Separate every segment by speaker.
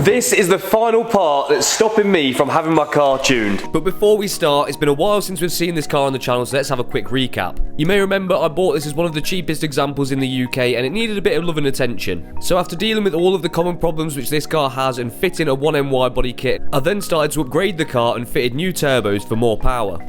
Speaker 1: this is the final part that's stopping me from having my car tuned. But before we start, it's been a while since we've seen this car on the channel, so let's have a quick recap. You may remember I bought this as one of the cheapest examples in the UK, and it needed a bit of love and attention. So after dealing with all of the common problems which this car has and fitting a 1M wide body kit, I then started to upgrade the car and fitted new turbos for more power.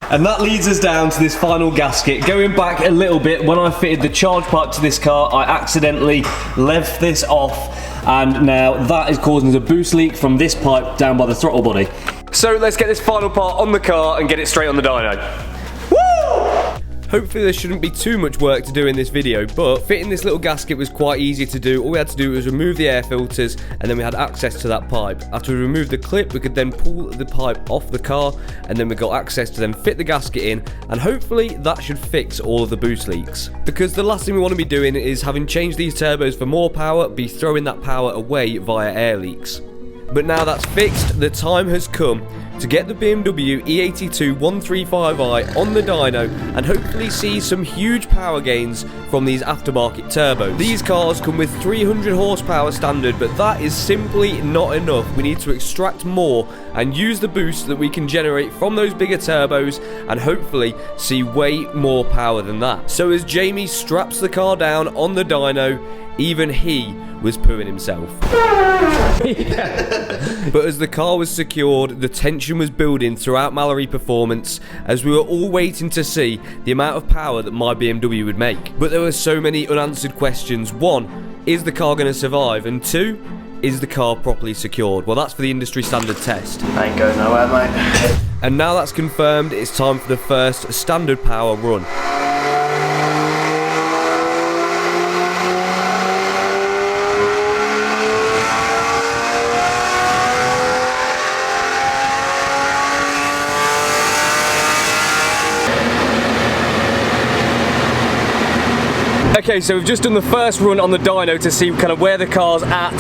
Speaker 1: And that leads us down to this final gasket. Going back a little bit, when I fitted the charge pipe to this car, I accidentally left this off, and now that is causing a boost leak from this pipe down by the throttle body. So let's get this final part on the car and get it straight on the dyno. Hopefully there shouldn't be too much work to do in this video, but fitting this little gasket was quite easy to do. All we had to do was remove the air filters, and then we had access to that pipe. After we removed the clip, we could then pull the pipe off the car, and then we got access to then fit the gasket in, and hopefully that should fix all of the boost leaks. Because the last thing we want to be doing is, having changed these turbos for more power, be throwing that power away via air leaks. But now that's fixed, the time has come to get the BMW E82 135i on the dyno and hopefully see some huge power gains from these aftermarket turbos. These cars come with 300 horsepower standard, but that is simply not enough. We need to extract more and use the boost that we can generate from those bigger turbos and hopefully see way more power than that. So as Jamie straps the car down on the dyno, even he was pooing himself. But as the car was secured, the tension was building throughout Mallory Performance as we were all waiting to see the amount of power that my BMW would make. But there were so many unanswered questions. 1, is the car going to survive? And 2, is the car properly secured? Well, that's for the industry standard test.
Speaker 2: Ain't going nowhere, mate.
Speaker 1: And now that's confirmed, it's time for the first standard power run. Okay, so we've just done the first run on the dyno to see kind of where the car's at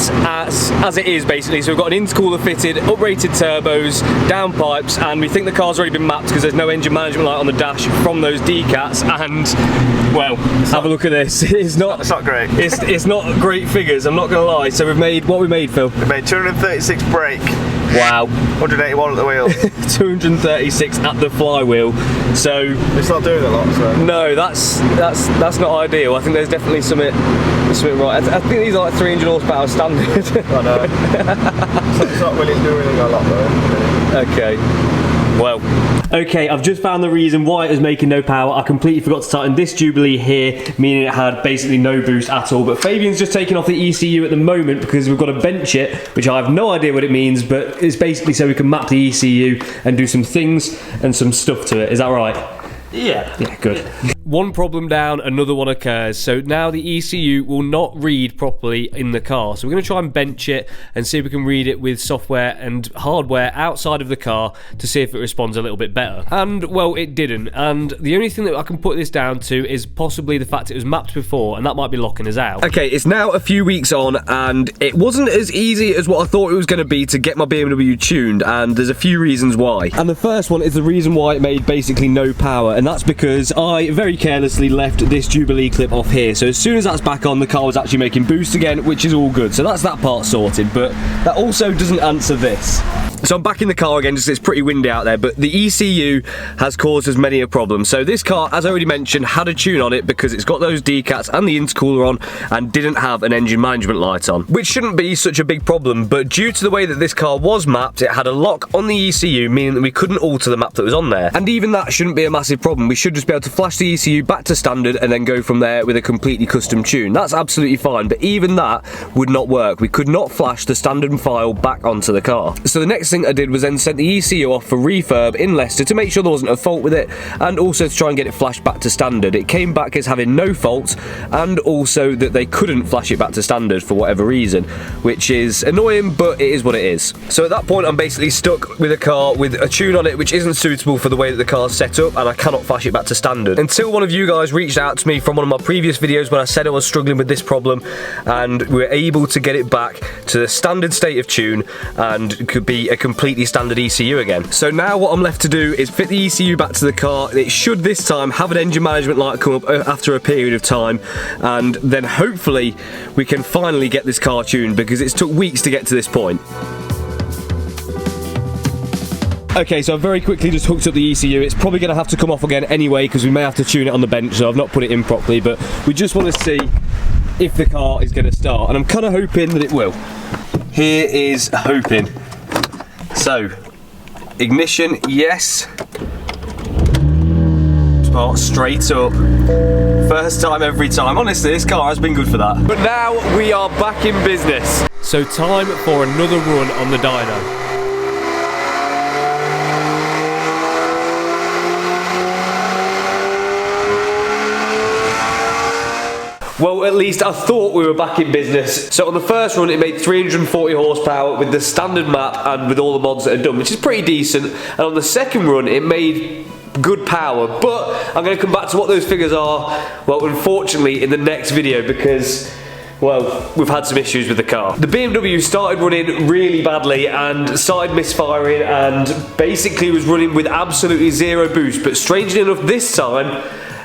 Speaker 1: as it is, basically. So we've got an intercooler fitted, uprated turbos, down pipes, and we think the car's already been mapped because there's no engine management light on the dash from those decats. And well, have a look at this. It's not
Speaker 2: great.
Speaker 1: It's not great figures, I'm not gonna lie. So we've made what we made, Phil.
Speaker 2: We made 236 brake.
Speaker 1: Wow.
Speaker 2: 181 at the wheel.
Speaker 1: 236 at the flywheel. So
Speaker 2: it's not doing a lot, so.
Speaker 1: No, that's not ideal. I think there's definitely something right. I think these are like 300 horsepower standard.
Speaker 2: I know. It's not really doing a lot though.
Speaker 1: Okay. Well, okay, I've just found the reason why it was making no power. I completely forgot to tighten this Jubilee here, meaning it had basically no boost at all. But Fabian's just taking off the ECU at the moment because we've got to bench it, which I have no idea what it means, but it's basically so we can map the ECU and do some things and some stuff to it. Is that right?
Speaker 2: Yeah.
Speaker 1: Yeah, good. One problem down, another one occurs. So now the ECU will not read properly in the car. So we're going to try and bench it and see if we can read it with software and hardware outside of the car to see if it responds a little bit better. And, well, it didn't. And the only thing that I can put this down to is possibly the fact it was mapped before, and that might be locking us out. Okay, it's now a few weeks on, and it wasn't as easy as what I thought it was going to be to get my BMW tuned, and there's a few reasons why. And the first one is the reason why it made basically no power, and that's because I very carelessly left this Jubilee clip off here. So as soon as that's back on, the car was actually making boost again, which is all good. So that's that part sorted, but that also doesn't answer this. So I'm back in the car again, just it's pretty windy out there, but the ECU has caused us many a problem. So this car, as I already mentioned, had a tune on it because it's got those decats and the intercooler on and didn't have an engine management light on, which shouldn't be such a big problem, but due to the way that this car was mapped, it had a lock on the ECU, meaning that we couldn't alter the map that was on there. And even that shouldn't be a massive problem. We should just be able to flash the ECU back to standard and then go from there with a completely custom tune. That's absolutely fine, but even that would not work. We could not flash the standard file back onto the car. So the next thing I did was then sent the ECU off for refurb in Leicester to make sure there wasn't a fault with it, and also to try and get it flashed back to standard. It came back as having no faults, and also that they couldn't flash it back to standard for whatever reason, which is annoying, but it is what it is. So at that point, I'm basically stuck with a car with a tune on it which isn't suitable for the way that the car's set up, and I cannot flash it back to standard. Until one of you guys reached out to me from one of my previous videos when I said I was struggling with this problem, and we were able to get it back to the standard state of tune and could be a completely standard ECU again. So now what I'm left to do is fit the ECU back to the car. It should this time have an engine management light come up after a period of time, and then hopefully we can finally get this car tuned, because it's took weeks to get to this point. Okay, so I've very quickly just hooked up the ECU. It's probably going to have to come off again anyway, because we may have to tune it on the bench, so I've not put it in properly, but we just want to see if the car is going to start, and I'm kind of hoping that it will. Here is hoping. So, ignition, yes. Start straight up. First time every time. Honestly, this car has been good for that. But now we are back in business. So time for another run on the dyno. Well, at least I thought we were back in business. So on the first run, it made 340 horsepower with the standard map and with all the mods that are done, which is pretty decent. And on the second run, it made good power. But I'm going to come back to what those figures are, well, unfortunately, in the next video, because, well, we've had some issues with the car. The BMW started running really badly and started misfiring, and basically was running with absolutely zero boost. But strangely enough, this time,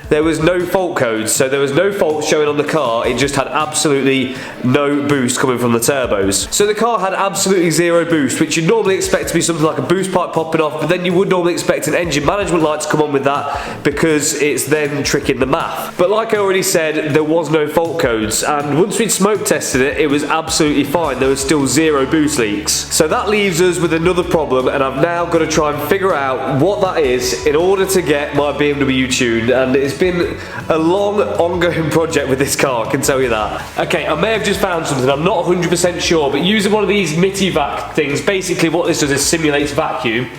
Speaker 1: there was no fault codes, so there was no fault showing on the car. It just had absolutely no boost coming from the turbos. So the car had absolutely zero boost, which you'd normally expect to be something like a boost pipe popping off, but then you would normally expect an engine management light to come on with that, because it's then tricking the math. But like I already said, there was no fault codes, and once we'd smoke tested it, it was absolutely fine. There was still zero boost leaks. So that leaves us with another problem, and I've now got to try and figure out what that is in order to get my BMW tuned, and it's been a long, ongoing project with this car, I can tell you that. Okay, I may have just found something, I'm not 100% sure, but using one of these MITI-vac things, basically what this does is simulates vacuum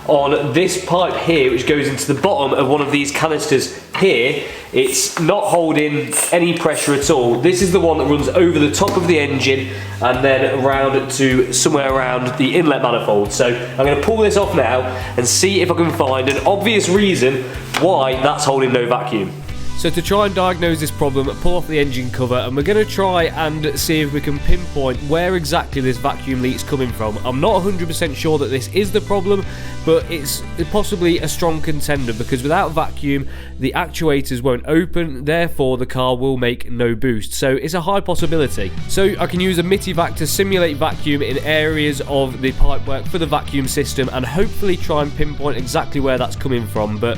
Speaker 1: on this pipe here, which goes into the bottom of one of these canisters here. It's not holding any pressure at all. This is the one that runs over the top of the engine and then around to somewhere around the inlet manifold. So I'm going to pull this off now and see if I can find an obvious reason why that's holding no vacuum. So to try and diagnose this problem, pull off the engine cover, and we're going to try and see if we can pinpoint where exactly this vacuum leak's coming from. I'm not 100% sure that this is the problem, but it's possibly a strong contender, because without vacuum, the actuators won't open, therefore the car will make no boost. So it's a high possibility. So I can use a MITI-vac to simulate vacuum in areas of the pipework for the vacuum system, and hopefully try and pinpoint exactly where that's coming from. But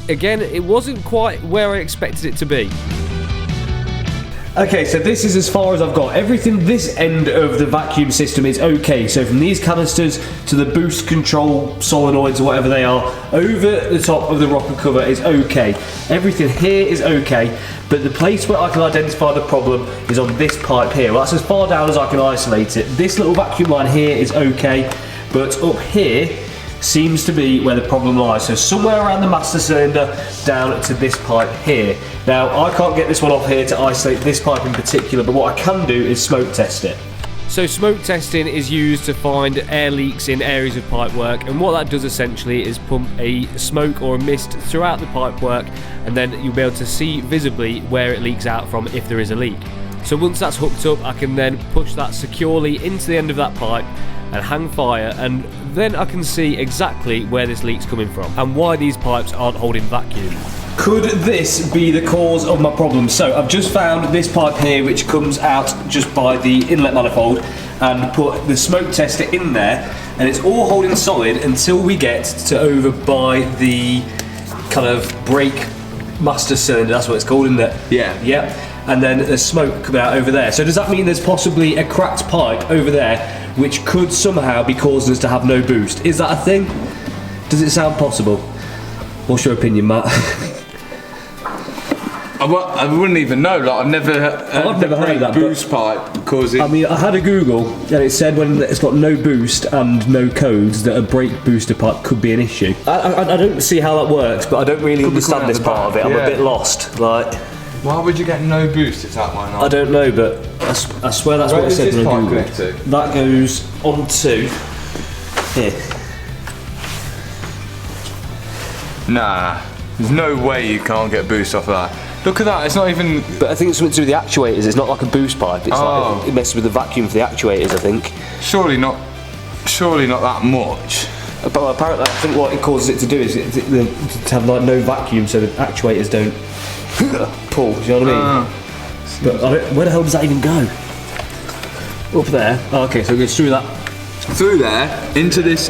Speaker 1: again, it wasn't quite where I expected it to be. Okay, so this is as far as I've got. Everything this end of the vacuum system is okay. So from these canisters to the boost control solenoids or whatever they are, over the top of the rocker cover is okay. Everything here is okay, but the place where I can identify the problem is on this pipe here. Well, that's as far down as I can isolate it. This little vacuum line here is okay, but up here seems to be where the problem lies. So somewhere around the master cylinder down to this pipe here. Now I can't get this one off here to isolate this pipe in particular, but what I can do is smoke test it. So smoke testing is used to find air leaks in areas of pipework, and what that does essentially is pump a smoke or a mist throughout the pipework, and then you'll be able to see visibly where it leaks out from if there is a leak. So once that's hooked up, I can then push that securely into the end of that pipe and hang fire, and then I can see exactly where this leak's coming from and why these pipes aren't holding vacuum. Could this be the cause of my problem? So I've just found this pipe here, which comes out just by the inlet manifold, and put the smoke tester in there, and it's all holding solid until we get to over by the kind of brake master cylinder. That's what it's called, isn't it?
Speaker 2: Yeah.
Speaker 1: Yep. And then there's smoke coming out over there. So does that mean there's possibly a cracked pipe over there which could somehow be causing us to have no boost? Is that a thing? Does it sound possible? What's your opinion, Matt?
Speaker 2: I wouldn't even know. Like I've never heard that boost pipe causing.
Speaker 1: I mean, I had a Google and it said when it's got no boost and no codes that a brake booster pipe could be an issue. I don't see how that works, but I don't really understand this part of it. I'm a bit lost. Like,
Speaker 2: why would you get no boost if that might not?
Speaker 1: I don't know, but I swear that's what it said when I Googled it. That goes onto here.
Speaker 2: Nah, there's no way you can't get boost off of that. Look at that, it's not even...
Speaker 1: But I think it's something to do with the actuators. It's not like a boost pipe. It's like it messes with the vacuum for the actuators, I think.
Speaker 2: Surely not. surely not that much.
Speaker 1: But apparently, I think what it causes it to do is to have like no vacuum, so the actuators don't pull. Do you know what I mean? But where the hell does that even go? Up there. Oh, okay, so it goes through that.
Speaker 2: Through there, into this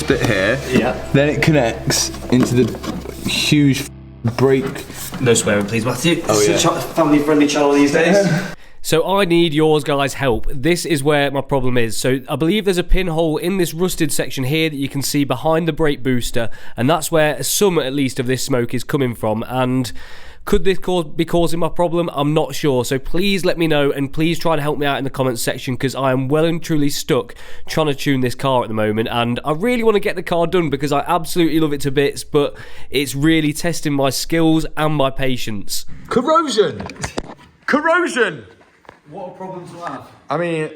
Speaker 2: bit here.
Speaker 1: Yeah.
Speaker 2: Then it connects into the huge brake.
Speaker 1: No swearing, please, Matthew.
Speaker 2: Oh, yeah.
Speaker 1: It's a family-friendly channel these days. So I need yours guys' help. This is where my problem is. So I believe there's a pinhole in this rusted section here that you can see behind the brake booster, and that's where some at least of this smoke is coming from. And could this be causing my problem? I'm not sure. So please let me know, and please try and help me out in the comments section, because I am well and truly stuck trying to tune this car at the moment, and I really want to get the car done because I absolutely love it to bits, but it's really testing my skills and my patience.
Speaker 2: Corrosion! Corrosion!
Speaker 1: What a problem to have.
Speaker 2: I mean,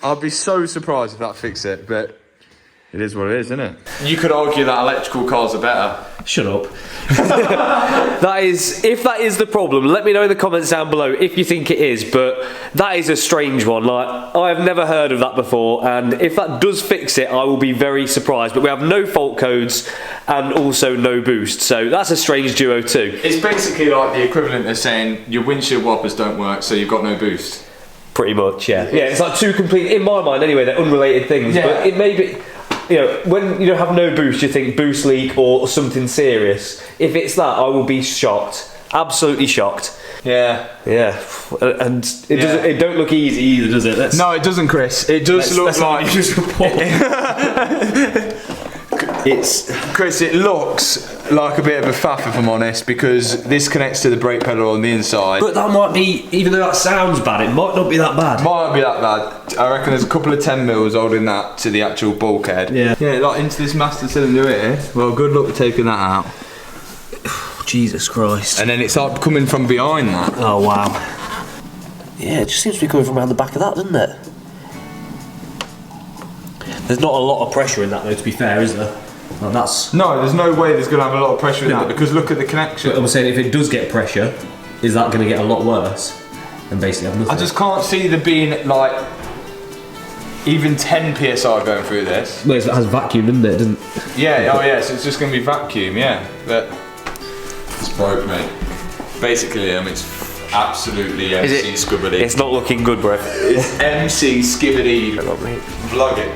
Speaker 2: I'd be so surprised if that fixed it, but it is what it is, isn't it? You could argue that electrical cars are better.
Speaker 1: Shut up. If that is the problem, let me know in the comments down below if you think it is, but that is a strange one. Like, I have never heard of that before, and if that does fix it, I will be very surprised. But we have no fault codes and also no boost, so that's a strange duo too.
Speaker 2: It's basically like the equivalent of saying your windshield wipers don't work, so you've got no boost.
Speaker 1: Pretty much, yeah. Yeah, it's like two complete, in my mind anyway, they're unrelated things,
Speaker 2: yeah.
Speaker 1: But it may be. You know, when you don't have no boost, you think boost leak or something serious. If it's that, I will be shocked. Absolutely shocked.
Speaker 2: Yeah.
Speaker 1: Yeah. And it doesn't. It don't look easy either, does it?
Speaker 2: No, it doesn't, Chris. It does look like.
Speaker 1: It's
Speaker 2: Chris. It looks like a bit of a faff, if I'm honest, because this connects to the brake pedal on the inside.
Speaker 1: But that might be, even though that sounds bad, it might not be that bad.
Speaker 2: Might not be that bad. I reckon there's a couple of 10 mils holding that to the actual bulkhead.
Speaker 1: Yeah.
Speaker 2: Yeah, like into this master cylinder here. Well, good luck with taking that out.
Speaker 1: Jesus Christ.
Speaker 2: And then it's like coming from behind that.
Speaker 1: Oh wow. Yeah, it just seems to be coming from around the back of that, doesn't it? There's not a lot of pressure in that though, to be fair, is there? Like that's...
Speaker 2: No, there's no way there's going to have a lot of pressure in that, because look at the connection.
Speaker 1: But I'm saying if it does get pressure, is that going to get a lot worse? And basically have nothing.
Speaker 2: I just can't see there being like even 10 psi going through this.
Speaker 1: Well, it has vacuum, doesn't it? Doesn't...
Speaker 2: Yeah, oh yeah, so it's just going to be vacuum, yeah. But it's broke, mate. Basically, it's absolutely MC skibbity.
Speaker 1: It's not looking good, bro.
Speaker 2: It's MC skibbity. Vlog it.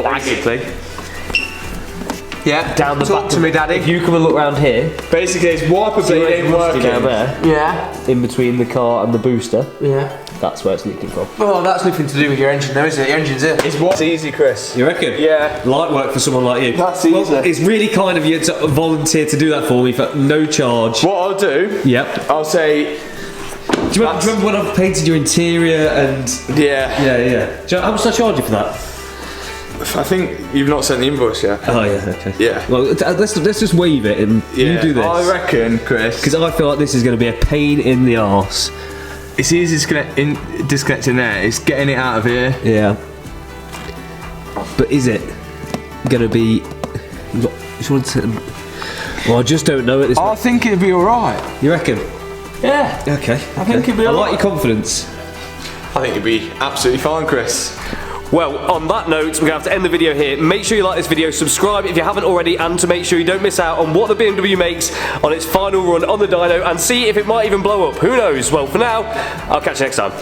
Speaker 1: Basically.
Speaker 2: Yeah,
Speaker 1: Down the
Speaker 2: talk
Speaker 1: back
Speaker 2: to me, Daddy.
Speaker 1: If you come and look round here,
Speaker 2: basically it's wiper blade ain't working.
Speaker 1: Down there,
Speaker 3: Yeah.
Speaker 1: in between the car and the booster,
Speaker 3: Yeah.
Speaker 1: that's where it's leaking from.
Speaker 3: Well, that's nothing to do with your engine, though, is it? Your engine's in.
Speaker 2: It's easy, Chris.
Speaker 1: You reckon?
Speaker 2: Yeah.
Speaker 1: Light work for someone like you.
Speaker 3: That's easy.
Speaker 1: Well, it's really kind of you to volunteer to do that for me for no charge.
Speaker 2: What I'll do,
Speaker 1: Yep.
Speaker 2: I'll say,
Speaker 1: Do you remember when I've painted your interior and...
Speaker 2: yeah.
Speaker 1: Yeah. Do you know, how much did I charge you for that?
Speaker 2: I think you've not sent the invoice yet.
Speaker 1: Oh yeah, okay.
Speaker 2: Yeah.
Speaker 1: Well, let's just waive it and you do this.
Speaker 2: I reckon, Chris,
Speaker 1: Because I feel like this is going to be a pain in the arse.
Speaker 2: it's easy disconnecting there. It's getting it out of here.
Speaker 1: Yeah. But is it going to be... Well, I just don't know at this
Speaker 2: I think it'd be alright.
Speaker 1: You reckon?
Speaker 2: Yeah.
Speaker 1: Okay.
Speaker 2: I think it'd be
Speaker 1: I
Speaker 2: alright.
Speaker 1: like your confidence.
Speaker 2: I think it'd be absolutely fine, Chris.
Speaker 1: Well, on that note, we're going to have to end the video here. Make sure you like this video, subscribe if you haven't already, and to make sure you don't miss out on what the BMW makes on its final run on the dyno, and see if it might even blow up. Who knows? Well, for now, I'll catch you next time.